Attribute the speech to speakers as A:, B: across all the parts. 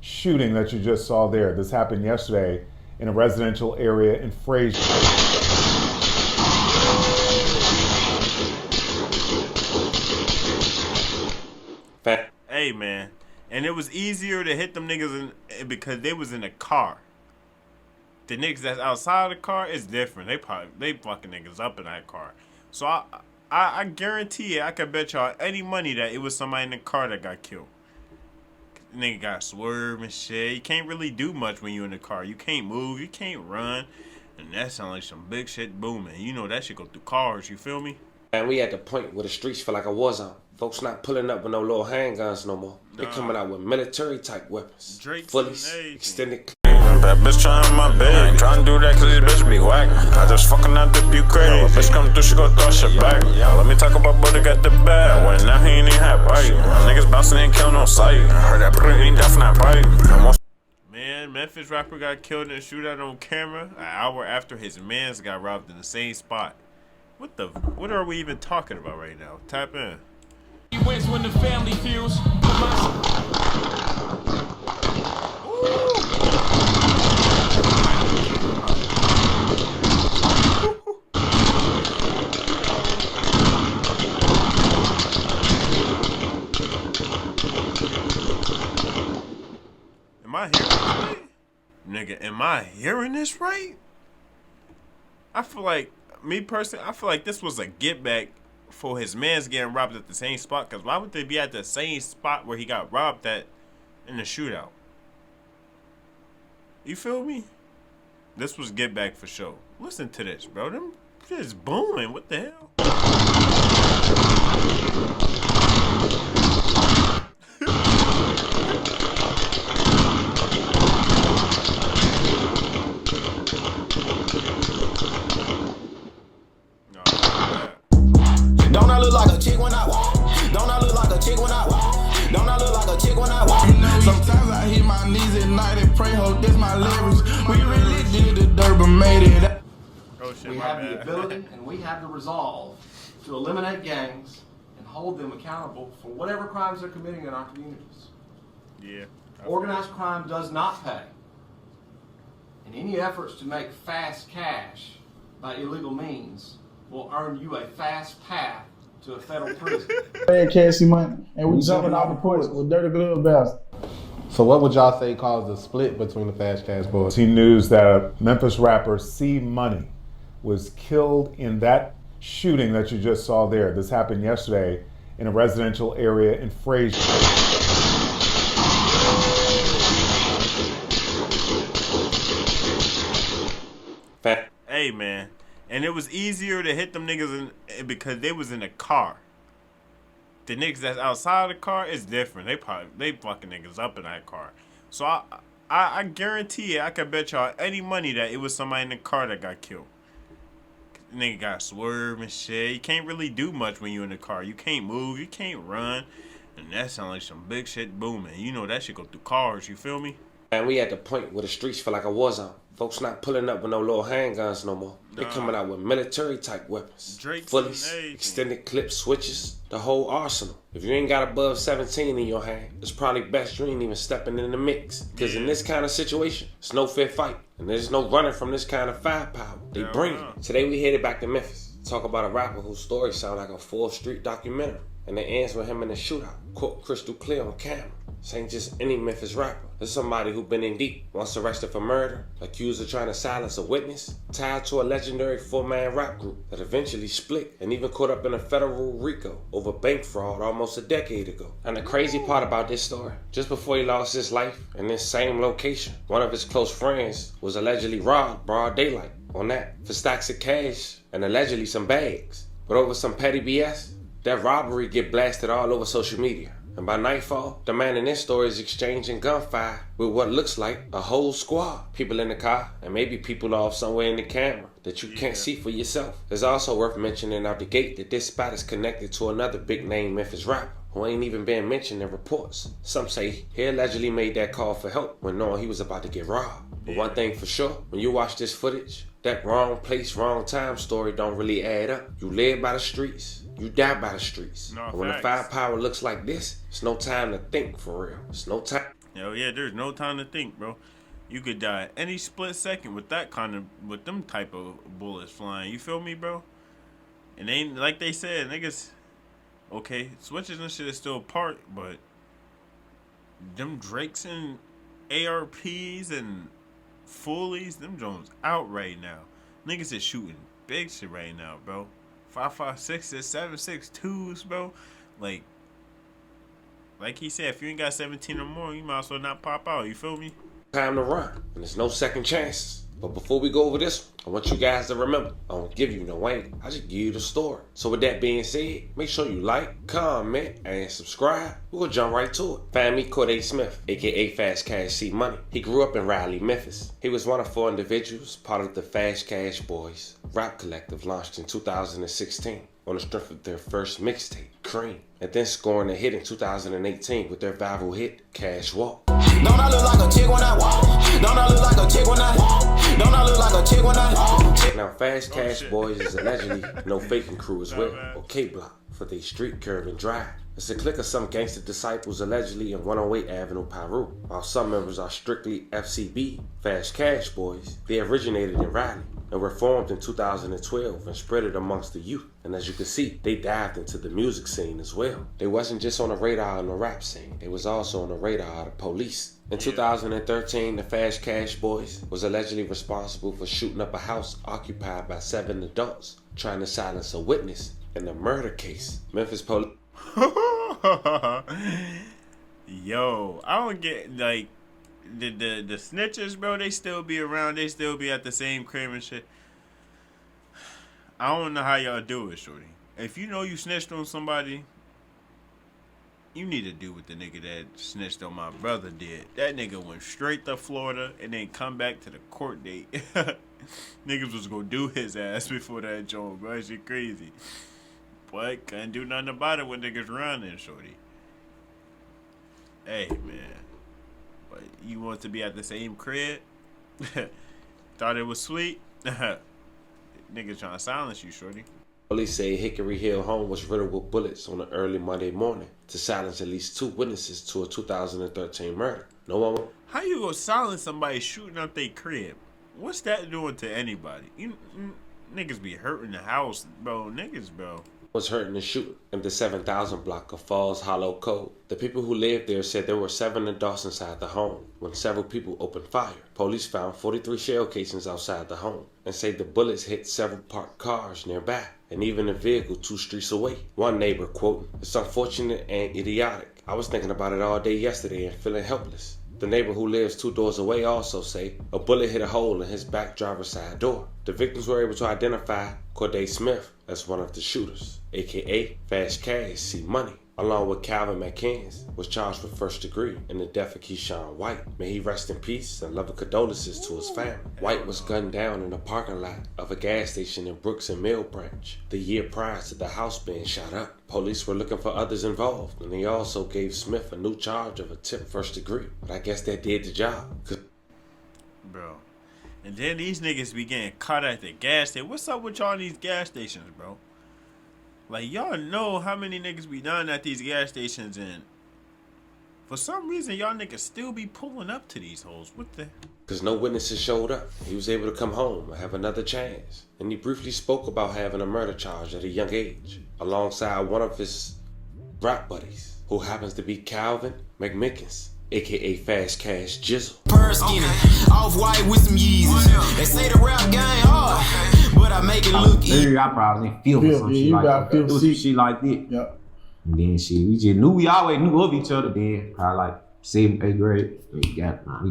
A: shooting that you just saw there. This happened yesterday in a residential area in Frazier.
B: Hey man, and it was easier to hit them niggas because they was in a car. The niggas that's outside of the car is different. They fucking niggas up in that car. So I guarantee you, I can bet y'all any money that it was somebody in the car that got killed. The nigga got swerved and shit. You can't really do much when you in the car. You can't move, you can't run. And that sound like some big shit booming. You know that shit go through cars, you feel me?
C: And we at the point where the streets feel like a war zone. Folks not pulling up with no little handguns no more. They coming out with military type weapons. Fullies, extended.
D: That bitch trying my bed. I ain't trying to do that cause this bitch be whack. I just fucking out the Ukraine. Bitch come through, she gon' throw shit back. Let me talk about brother got the bag. When now he ain't even have right. Niggas bouncing ain't killing on sight. I heard that brother ain't definitely right.
B: Man, Memphis rapper got killed in a shootout on camera an hour after his mans got robbed in the same spot. What are we even talking about right now? Tap in.
E: He wins when the family feels.
B: Am I hearing this right? Nigga, am I hearing this right? I feel like, me personally, I feel like this was a get back for his mans getting robbed at the same spot. Because why would they be at the same spot where he got robbed at in the shootout? You feel me? This was get back for sure. Listen to this, bro. Them just booming. What the hell?
E: Don't I look like a chick when I walk? Don't I look like a chick when I walk? Don't I look like a chick when I walk?
F: Sometimes I hit my knees at night and pray, hope that's my leverage. We really did the dirt, but made it.
B: Oh, shit,
G: we have the ability and we have the resolve to eliminate gangs and hold them accountable for whatever crimes they're committing in our communities.
B: Yeah.
G: Organized crime does not pay. And any efforts to make fast cash by illegal means will earn you a fast path to a federal prison.
F: Bad cashy money, and we jumping off the porch with dirty glove bells.
H: So what would y'all say caused the split between the Fast Cash boys?
A: See news that Memphis rapper C Money was killed in that shooting that you just saw there. This happened yesterday in a residential area in Frazier.
B: Hey man, and it was easier to hit them niggas because they was in a car. The niggas that's outside of the car is different. They fucking niggas up in that car. So I guarantee you, I can bet y'all any money that it was somebody in the car that got killed. The nigga got swerved and shit. You can't really do much when you in the car. You can't move, you can't run. And that sound like some big shit booming. You know that shit go through cars, you feel me?
C: And we at the point where the streets feel like a war zone. Folks not pulling up with no little handguns no more. They coming out with military type weapons. Fullies, extended clip switches, the whole arsenal. If you ain't got above 17 in your hand, it's probably best you ain't even stepping in the mix. Because in this kind of situation, it's no fair fight. And there's no running from this kind of firepower. They bring it. Today we headed back to Memphis. Talk about a rapper whose story sound like a full street documentary. And it ends with him in a shootout. Caught crystal clear on camera. This ain't just any Memphis rapper. This is somebody who been in deep. Once arrested for murder, accused of trying to silence a witness, tied to a legendary 4-man rap group that eventually split, and even caught up in a federal RICO over bank fraud almost a decade ago. And the crazy part about this story, just before he lost his life in this same location, one of his close friends was allegedly robbed broad daylight on that for stacks of cash and allegedly some bags. But over some petty BS, that robbery get blasted all over social media. And by nightfall, the man in this story is exchanging gunfire with what looks like a whole squad. People in the car, and maybe people off somewhere in the camera that you can't see for yourself. It's also worth mentioning out the gate that this spot is connected to another big name Memphis rapper who ain't even been mentioned in reports. Some say he allegedly made that call for help when knowing he was about to get robbed. But one thing for sure, when you watch this footage, that wrong place, wrong time story don't really add up. You live by the streets. You die by the streets. And when the firepower looks like this, it's no time to think for real. It's no time.
B: Hell yeah, there's no time to think, bro. You could die any split second with them type of bullets flying. You feel me, bro? And they like they said, niggas. Okay, switches and shit is still part, but them Drakes and ARPs and Fullies, them Jones out right now. Niggas is shooting big shit right now, bro. 5.56s, 7.62s, bro. Like he said, if you ain't got 17 or more, you might as well not pop out. You feel me?
C: Time to run, and there's no second chances. But before we go over this, I want you guys to remember, I don't give you no angle. I just give you the story. So with that being said, make sure you like, comment, and subscribe. We're gonna jump right to it. Find me, Corday Smith, aka Fast Cash C Money. He grew up in Raleigh, Memphis. He was one of 4 individuals, part of the Fast Cash Boys rap collective launched in 2016 on the strength of their first mixtape, Cream, and then scoring a hit in 2018 with their viral hit, Cash Walk.
E: Don't I look like a chick when I walk? Don't I look like a chick when I walk? Don't I look like a chick when I walk?
C: Now, Fast Cash Boys is allegedly No Faking Crew as well, or K-Block, for their street curve and drive. It's a clique of some gangster disciples allegedly in 108 Avenue, Peru. While some members are strictly FCB, Fast Cash Boys, they originated in Raleigh and were formed in 2012 and spread it amongst the youth. And as you can see, they dived into the music scene as well. They wasn't just on the radar in the rap scene, they was also on the radar of the police. In 2013, the Fast Cash Boys was allegedly responsible for shooting up a house occupied by 7 adults, trying to silence a witness in a murder case. Memphis police.
B: Yo, I don't get, like, the snitchers, bro, they still be around, they still be at the same crib and shit. I don't know how y'all do it, shorty. If you know you snitched on somebody, you need to do what the nigga that snitched on my brother did. That nigga went straight to Florida and then come back to the court date. Niggas was gonna do his ass before that joint, bro. That shit crazy. But couldn't do nothing about it when niggas running, shorty. Hey, man. But you want to be at the same crib? Thought it was sweet? Niggas trying to silence you, shorty.
C: Police say Hickory Hill home was riddled with bullets on an early Monday morning to silence at least 2 witnesses to a 2013 murder. No one.
B: How you gonna silence somebody shooting up their crib? What's that doing to anybody? Niggas be hurting the house, bro. Niggas, bro.
C: Was hurt in the shooting in the 7,000 block of Falls Hollow Code. The people who lived there said there were 7 adults inside the home when several people opened fire. Police found 43 shell casings outside the home and say the bullets hit several parked cars nearby and even a vehicle 2 streets away. One neighbor, quote, "It's unfortunate and idiotic. I was thinking about it all day yesterday and feeling helpless." The neighbor who lives 2 doors away also say a bullet hit a hole in his back driver's side door. The victims were able to identify Corday Smith as one of the shooters, aka Fast Cash C Money, along with Calvin McCanns, was charged with first degree in the death of Keyshawn White. May he rest in peace and loving condolences to his family. White was gunned down in the parking lot of a gas station in Brooks and Mill Branch the year prior to the house being shot up. Police were looking for others involved, and they also gave Smith a new charge of attempt first degree. But I guess that did the job.
B: Bro. And then these niggas be getting caught at the gas station. What's up with y'all in these gas stations, bro? Like, y'all know how many niggas be done at these gas stations, and for some reason, y'all niggas still be pulling up to these hoes. What the?
C: Because no witnesses showed up. He was able to come home and have another chance. And he briefly spoke about having a murder charge at a young age, alongside one of his rap buddies, who happens to be Calvin McMickens, aka Fast Cash Jizzle.
E: Purse skinny, off-white with some Yeezys. They say the rap game hard, but I make it look easy.
I: I probably didn't feel some shit like that. It was some shit like that.
H: Yep.
I: And then shit, we just knew, we always knew of each other then. Probably like 7th, 8th grade. We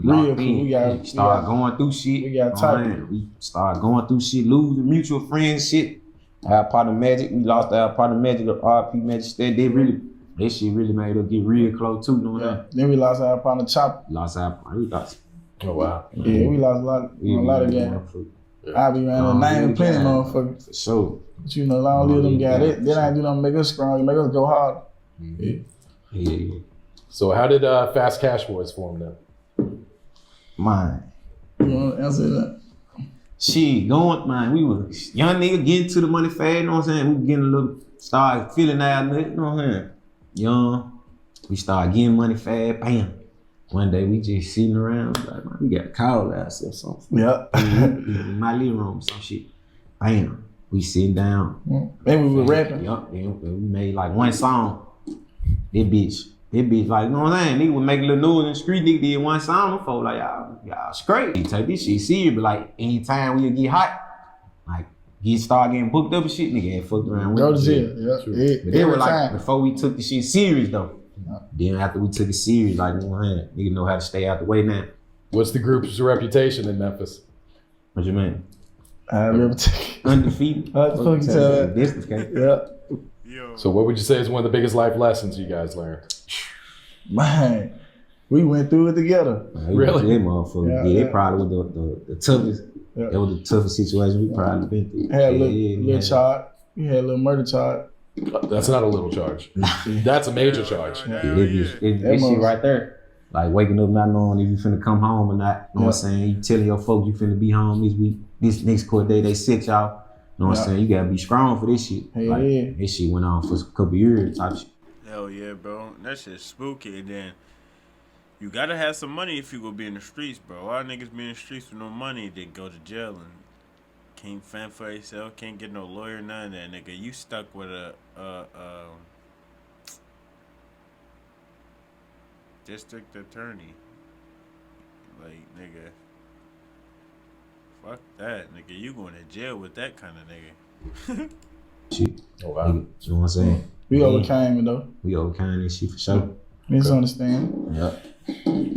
I: locked in. We started going through shit.
H: We got tight.
I: We started going through shit, losing mutual friends shit. Our partner Magic, we lost our partner Magic, RP Magic. That shit really made us get real close too, know that?
H: Then we lost our partner Chop.
I: We lost.
H: Oh wow. Yeah, we lost a lot of games. I be around the name plenty motherfuckers.
I: For sure.
H: But you know, long live them guys. Then I do nothing make us strong, make us go hard.
I: Yeah.
J: So how did Fast Cash Boys form then?
I: Man.
H: You want to answer that?
I: Shit, we was young nigga getting to the money fast, you know what I'm saying? We were getting a little, started feeling that, you know what I'm saying? Young, we started getting money fast, bam. one day we just sitting around, like, man, we got a call ourselves something.
H: Yeah.
I: In my living room, some shit. Bam. We sitting down.
H: Maybe we were rapping.
I: Yup. And we made like one song. That bitch like, you know what I'm saying? Nigga would make a little noise in the street, nigga did one song, them folks like, y'all straight. You take this shit serious, but like, anytime we get hot, like, start getting booked up and shit, nigga had fucked around with
H: Go to jail, yeah.
I: But they were like, before we took the shit serious though. Then after we took it serious, like, you know, nigga know how to stay out the way now.
J: What's the group's reputation in Memphis?
I: What you mean?
H: Reputation.
I: Undefeated.
H: Yeah.
J: So what would you say is one of the biggest life lessons you guys learned?
H: Man, we went through it together.
I: Really? That motherfucker. Yeah, it probably was the toughest. Yeah. That was the toughest situation we probably been through.
H: Had a little charge. We had a little murder charge.
J: That's not a little charge. That's a major charge.
I: That shit right there. Like waking up not knowing if you finna come home or not. You know what I'm saying? You telling your folks you finna be home this week. This next court day, they sick y'all. You know what I'm saying? You gotta be strong for this shit. This shit went on for a couple years type shit.
B: Hell yeah, bro. That shit's spooky. And then you gotta have some money if you gonna be in the streets, bro. A lot of niggas be in the streets with no money, they go to jail and can't fend for yourself, can't get no lawyer, none of that, nigga. You stuck with a district attorney. Like, nigga, fuck that, nigga. You going to jail with that kind of nigga.
I: Shit.
J: Oh, wow.
I: You know what I'm saying?
H: We overcame it though.
I: We overcame this shit for sure.
H: Misunderstand.
I: Yeah.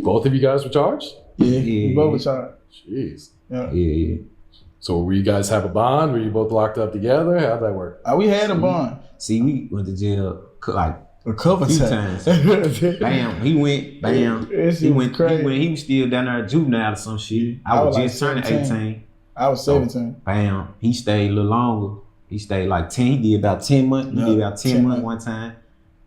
J: Both of you guys were charged?
H: Yeah. We both were charged.
J: Jeez.
H: Yeah.
J: So were you guys have a bond? Were you both locked up together? How'd that work?
H: We had a bond.
I: See, we went to jail like
H: a couple
I: times. Bam, he went. Bam, he went. Crazy. He was still down there at juvenile or some shit. I was just turning 18.
H: I was 17.
I: So, bam, he stayed a little longer. He stayed like 10. He did about 10 months. He did about 10 months one time.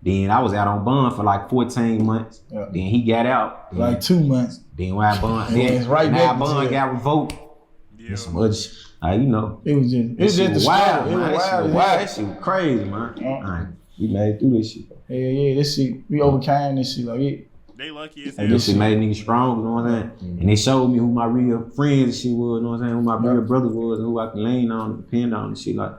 I: Then I was out on bond for like 14 months. Yeah. Then he got out.
H: Like 2 months.
I: Then when I bond, bond got revoked. Yeah. Some other shit. You know.
H: It was just
I: wild, man. That shit was crazy, man. We made it through this shit.
H: Yeah, this shit, we overcame this shit like it.
B: They lucky as
I: hell. This shit made niggas strong, you know what I'm saying? And they showed me who my real friends and shit was, you know what I'm saying? Who my real brother was and who I can lean on and depend on and shit. Like,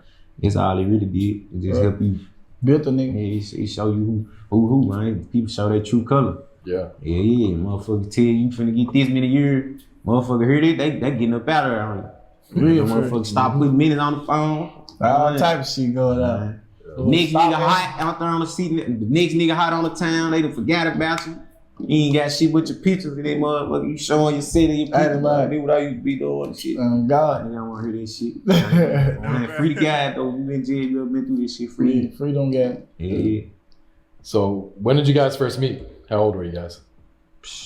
I: that's all it really did. It just help you.
H: Built a nigga.
I: Yeah, it show you who, man. People show their true color.
J: Yeah.
I: Yeah. Motherfucker tell you finna get this many years. Motherfucker heard it, they getting up out of there. Real motherfucker stop putting minutes on the phone.
H: All type of shit going on.
I: Next nigga hot out there on the seat. The next nigga hot on the town. They done forgot about you. You ain't got shit with your pictures of that motherfucker. You showing your city, your people. That's what I used to be doing and shit.
H: God.
I: I don't want to hear this shit. Man, free the guy though. You been in jail, you ever been through this shit free.
H: Freedom guy.
I: Yeah.
J: So when did you guys first meet? How old were you guys?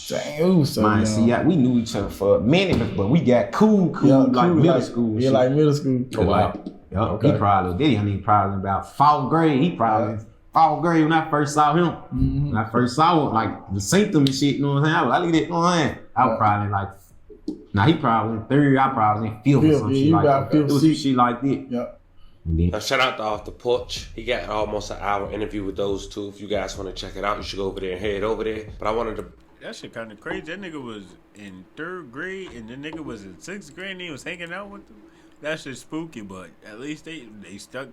H: Dang, we was so young.
I: See, we knew each other for a minute, but we got cool, like middle school.
H: Yeah, like middle school.
J: Oh, wow.
I: Okay. He probably about 4th grade. He probably 4th grade when I first saw him. Mm-hmm. When I first saw him, like the symptom and shit, you know what I'm saying? I look at it, you know what I'm saying? I was probably like, he probably in 3rd, I probably in 5th or some shit like that. It was some shit like that.
H: Yeah.
C: Now, shout out to Off the Porch. He got almost an hour interview with those two. If you guys want to check it out, you should go over there and head over there. But I wanted to.
B: That shit kind of crazy. That nigga was in 3rd grade and the nigga was in 6th grade and he was hanging out with them. That shit's spooky, but at least they stuck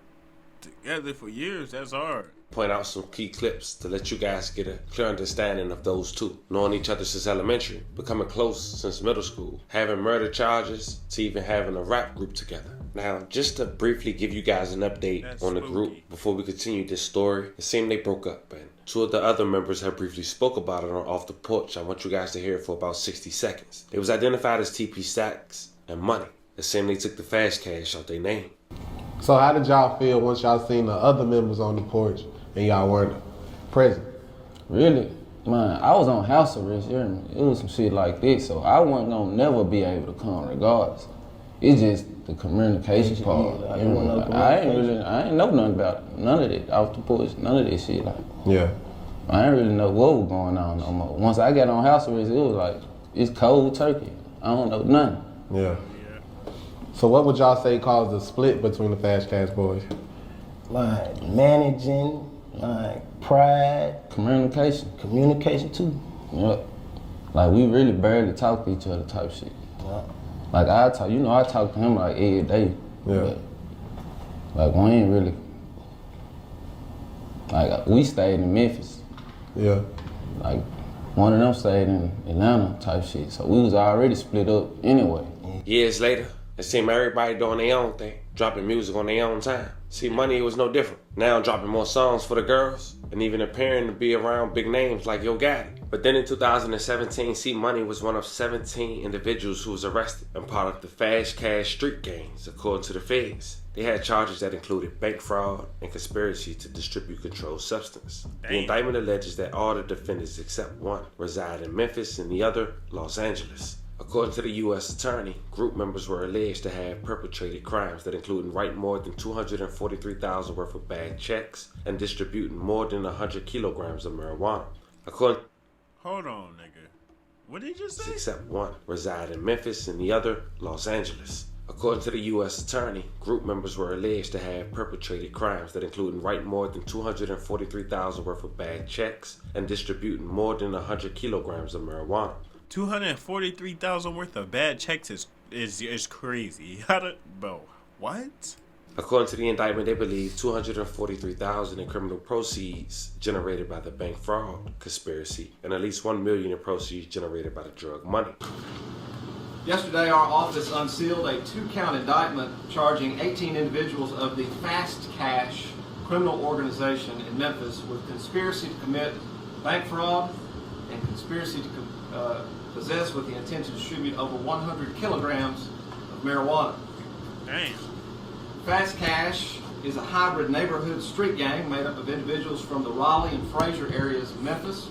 B: together for years. That's hard.
C: Point out some key clips to let you guys get a clear understanding of those two. Knowing each other since elementary, becoming close since middle school, having murder charges, to even having a rap group together. Now, just to briefly give you guys an update on the group before we continue this story, it seemed they broke up, and 2 of the other members have briefly spoke about it on Off the Porch. I want you guys to hear it for about 60 seconds. It was identified as TP Stacks and Money. It seemed they took the fast cash out their name.
K: So how did y'all feel once y'all seen the other members on the porch and y'all weren't present?
L: Really? Man, I was on house arrest, you hear me? It was some shit like this, so I wasn't gonna never be able to come regardless. It's just the communication part. You know, like, I ain't know nothing about it. None of it. Off the porch, none of this shit. Like,
K: yeah.
L: I ain't really know what was going on no more. Once I got on house arrest, it was like, it's cold turkey. I don't know nothing.
K: Yeah. So what would y'all say caused the split between the Fast Cash boys?
M: Like managing, like pride.
L: Communication.
M: Communication too.
L: Yep. Like, we really barely talk to each other type shit. Yeah. Like, I talk to him like every day. Yeah. Like, we ain't really, like, we stayed in Memphis.
K: Yeah.
L: Like, one of them stayed in Atlanta type shit. So we was already split up anyway.
C: Years later, it seemed everybody doing their own thing, dropping music on their own time. See, Money was no different. Now dropping more songs for the girls, and even appearing to be around big names like Yo Gotti. But then in 2017, C Money was one of 17 individuals who was arrested and part of the fast cash street gangs, according to the feds. They had charges that included bank fraud and conspiracy to distribute controlled substance. The indictment alleges that all the defendants except one reside in Memphis and the other, Los Angeles. According to the U.S. Attorney, group members were alleged to have perpetrated crimes that included writing more than $243,000 worth of bad checks and distributing more than 100 kilograms of marijuana. According
B: Hold on, nigga. What did you just say?
C: Except one reside in Memphis and the other, Los Angeles. According to the U.S. Attorney, group members were alleged to have perpetrated crimes that included writing more than $243,000 worth of bad checks and distributing more than 100 kilograms of marijuana.
B: 243,000 worth of bad checks is crazy. Bro, what?
C: According to the indictment, they believe $243,000 in criminal proceeds generated by the bank fraud conspiracy, and at least $1 million in proceeds generated by the drug money.
G: Yesterday, our office unsealed a 2-count indictment charging 18 individuals of the Fast Cash criminal organization in Memphis with conspiracy to commit bank fraud and conspiracy to possess with the intent to distribute over 100 kilograms of marijuana.
B: Damn.
G: Fast Cash is a hybrid neighborhood street gang made up of individuals from the Raleigh and Fraser areas of Memphis.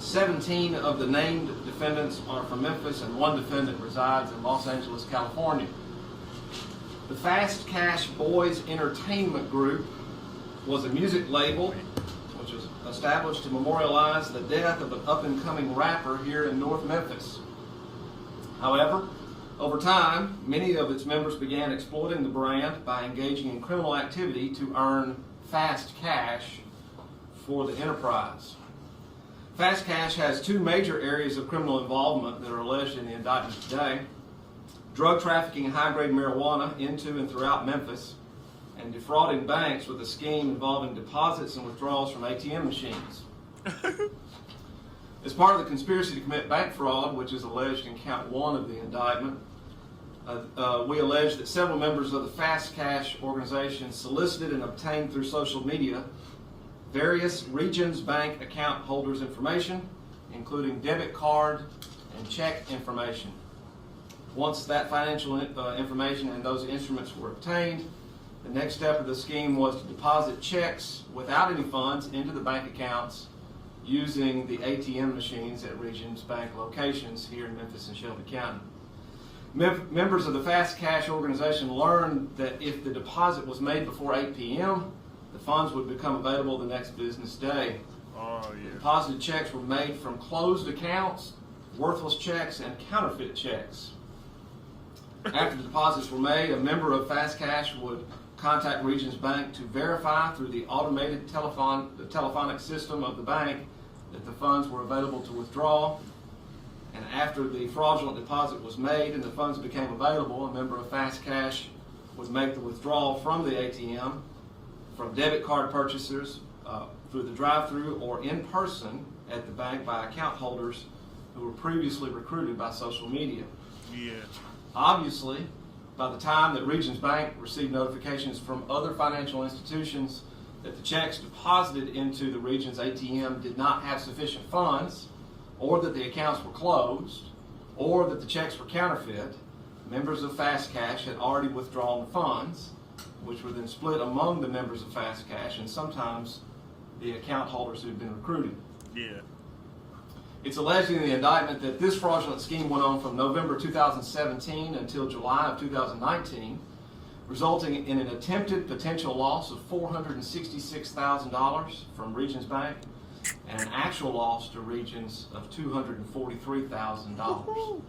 G: 17 of the named defendants are from Memphis and 1 defendant resides in Los Angeles, California. The Fast Cash Boys Entertainment Group was a music label which was established to memorialize the death of an up-and-coming rapper here in North Memphis. However, over time, many of its members began exploiting the brand by engaging in criminal activity to earn fast cash for the enterprise. Fast Cash has 2 major areas of criminal involvement that are alleged in the indictment today: drug trafficking high-grade marijuana into and throughout Memphis, and defrauding banks with a scheme involving deposits and withdrawals from ATM machines. As part of the conspiracy to commit bank fraud, which is alleged in count 1 of the indictment, we allege that several members of the Fast Cash organization solicited and obtained through social media various Regions Bank account holders' information, including debit card and check information. Once that financial information and those instruments were obtained, the next step of the scheme was to deposit checks without any funds into the bank accounts using the ATM machines at Regions Bank locations here in Memphis and Shelby County. Members of the Fast Cash organization learned that if the deposit was made before 8 p.m., the funds would become available the next business day.
B: Oh, yeah.
G: Deposited checks were made from closed accounts, worthless checks, and counterfeit checks. After the deposits were made, a member of Fast Cash would contact Regions Bank to verify through the automated telephonic system of the bank that the funds were available to withdraw. And after the fraudulent deposit was made and the funds became available, a member of Fast Cash would make the withdrawal from the ATM from debit card purchasers through the drive-thru or in person at the bank by account holders who were previously recruited by social media.
B: Yeah.
G: Obviously, by the time that Regions Bank received notifications from other financial institutions that the checks deposited into the Regions ATM did not have sufficient funds, or that the accounts were closed, or that the checks were counterfeit, members of Fast Cash had already withdrawn the funds, which were then split among the members of Fast Cash and sometimes the account holders who had been recruited.
B: Yeah.
G: It's alleged in the indictment that this fraudulent scheme went on from November 2017 until July of 2019, resulting in an attempted potential loss of $466,000 from Regions Bank and an actual loss to Regions of $243,000.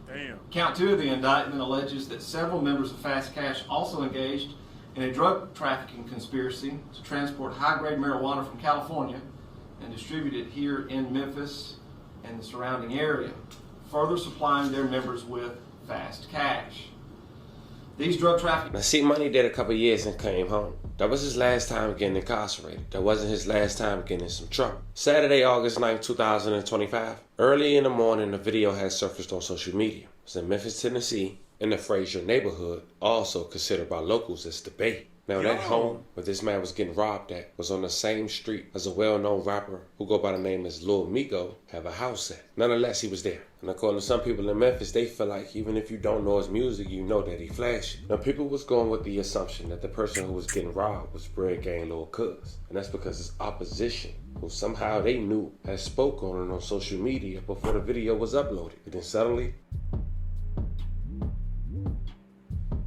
B: Damn.
G: Count 2 of the indictment alleges that several members of Fast Cash also engaged in a drug trafficking conspiracy to transport high-grade marijuana from California and distribute it here in Memphis, and the surrounding area, further supplying their members with fast cash. These drug traffickers...
C: Now, C Money did a couple years and came home. That was his last time getting incarcerated. That wasn't his last time getting in some trouble. Saturday, August 9th, 2025. Early in the morning, a video had surfaced on social media. It was in Memphis, Tennessee, in the Frazier neighborhood, also considered by locals as the Bay. Now, that home where this man was getting robbed at was on the same street as a well-known rapper who go by the name as lled have a house at. Nonetheless, he was there. And according to some people in Memphis, they feel like even if you don't know his music, you know that he flashy. Now, people was going with the assumption that the person who was getting robbed was Bread Gang Lil Cuz. And that's because his opposition, who somehow they knew, had spoke on it on social media before the video was uploaded. And then suddenly...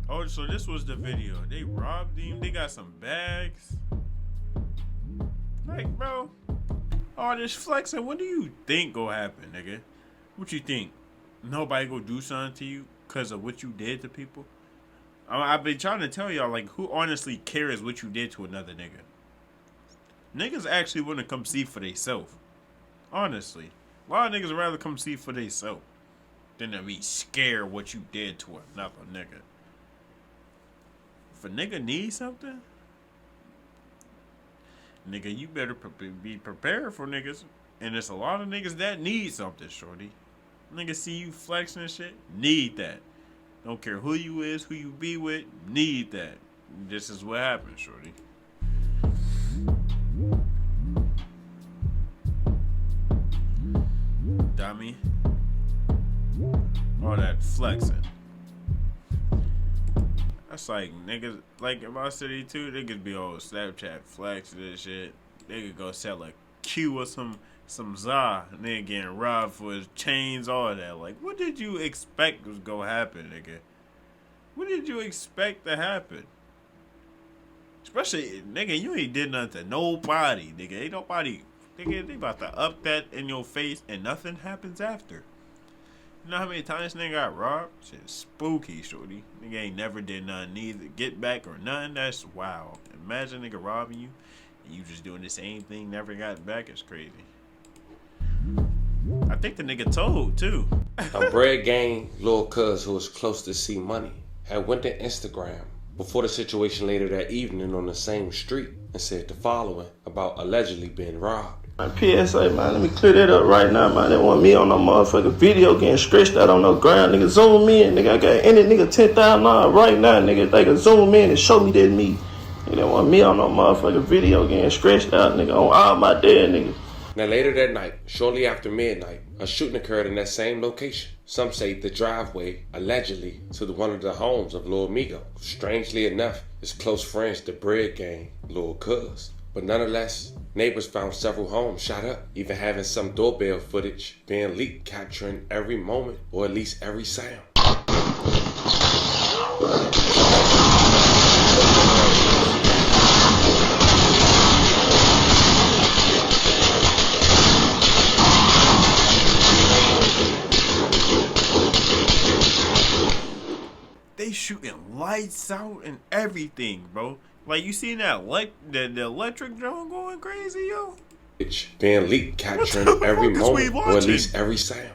B: Oh, so this was the video. They robbed him. They got some bags. Like, bro, all this flexing, what do you think gonna happen, nigga? What you think? Nobody gonna do something to you because of what you did to people? I've been trying to tell y'all, like, who honestly cares what you did to another nigga? Niggas actually want to come see for theyself. Honestly. A lot of niggas rather come see for theyself than to be scared what you did to another nigga. If a nigga needs something, nigga, you better be prepared for niggas. And there's a lot of niggas that need something, shorty. Niggas see you flexing and shit, need that. Don't care who you is, who you be with, need that. This is what happens, shorty. Dummy. All that flexing. That's like niggas, like in my city too, niggas be all Snapchat flexing and shit. They could go sell a Q or some za, and then getting robbed for his chains, all that. Like, what did you expect was gonna happen, nigga? What did you expect to happen? Especially, nigga, you ain't did nothing to nobody, nigga. Ain't nobody, nigga, they about to up that in your face and nothing happens after. You know how many times nigga got robbed? Shit spooky, shorty. Nigga ain't never did nothing, neither get back or nothing. That's wow. Imagine nigga robbing you and you just doing the same thing, never got back. It's crazy. I think the nigga told too.
C: A Bread Gang Lil Cuz, who was close to C Money, had went to Instagram before the situation later that evening on the same street and said the following about allegedly being robbed.
M: My PSA, man, let me clear that up right now, man. They want me on no motherfucking video getting stretched out on no ground. Nigga, zoom in, nigga. I got any nigga $10,000 right now, nigga. They can zoom in and show me that me. They don't want me on no motherfucking video getting stretched out, nigga, on all my dead niggas.
C: Now later that night, shortly after midnight, a shooting occurred in that same location. Some say the driveway, allegedly, to one of the homes of Lil Migo. Strangely enough, is close friends to Bread Gang Lil Cuz. But nonetheless, neighbors found several homes shot up, even having some doorbell footage being leaked, capturing every moment or at least every sound.
B: They shooting lights out and everything, bro. Like, you seen that the electric drone going crazy, yo?
C: It's being leaked, capturing every moment or at least every sound.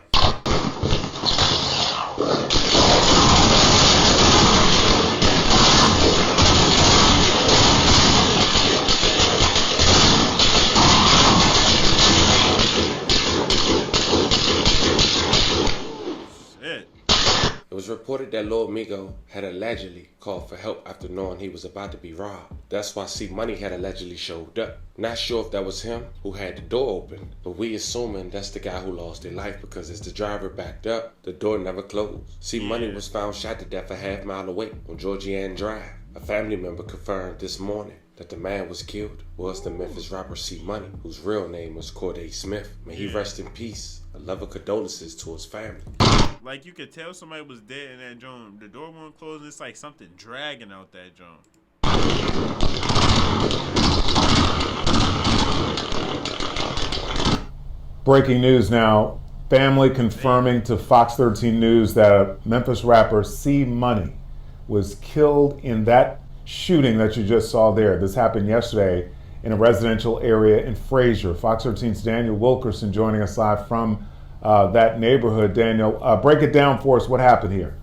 C: It was reported that Lil Migo had allegedly called for help after knowing he was about to be robbed. That's why C Money had allegedly showed up. Not sure if that was him who had the door open, but we assuming that's the guy who lost their life because as the driver backed up, the door never closed. C Money was found shot to death a half-mile away on Georgian Drive. A family member confirmed this morning that the man was killed was the Memphis rapper C Money, whose real name was Corday Smith. May he rest in peace. A love of condolences to his family.
B: Like, you could tell somebody was dead in that joint. The door won't close, and it's like something dragging out that joint.
A: Breaking news now. Family confirming to Fox 13 News that Memphis rapper C Money was killed in that shooting that you just saw there. This happened yesterday in a residential area in Frazier. Fox 13's Daniel Wilkerson joining us live from that neighborhood. Daniel, break it down for us. What happened here?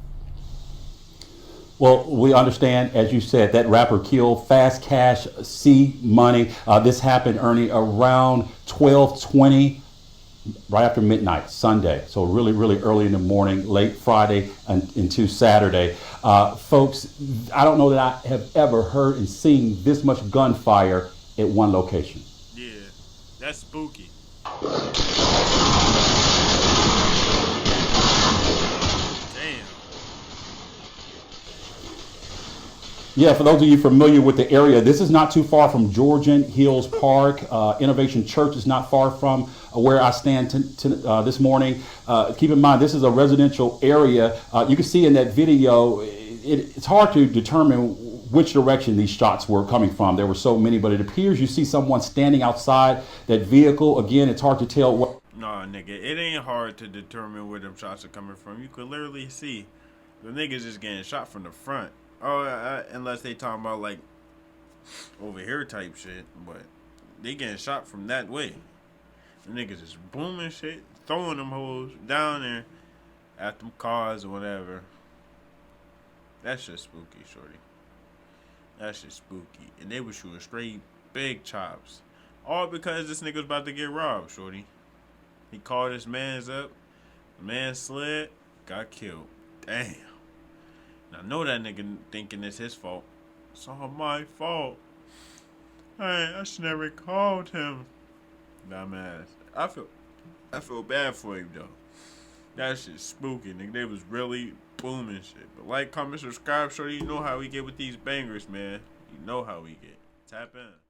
N: Well, we understand, as you said, that rapper killed Fast Cash C Money. This happened, Ernie, around 12:20, right after midnight, Sunday. So really, really early in the morning, late Friday into Saturday. Folks, I don't know that I have ever heard and seen this much gunfire at one location.
B: Yeah, that's spooky.
N: Yeah, for those of you familiar with the area, this is not too far from Georgian Hills Park. Innovation Church is not far from where I stand this morning. Keep in mind, this is a residential area. You can see in that video, it's hard to determine which direction these shots were coming from. There were so many, but it appears you see someone standing outside that vehicle. Again, it's hard to tell what.
B: Nah, nigga, it ain't hard to determine where them shots are coming from. You could literally see the niggas just getting shot from the front. Oh, unless they talking about like over here type shit, but they getting shot from that way. The niggas is booming shit, throwing them hoes down there at them cars or whatever. That shit spooky, shorty. That shit spooky. And they were shooting straight big chops. All because this nigga was about to get robbed, shorty. He called his mans up. The man slid, got killed. Damn. I know that nigga thinking it's his fault. It's all my fault. I should never called him. Dumbass. I feel bad for him though. That shit's spooky, nigga. They was really booming shit. But like, comment, subscribe, so you know how we get with these bangers, man. You know how we get. Tap in.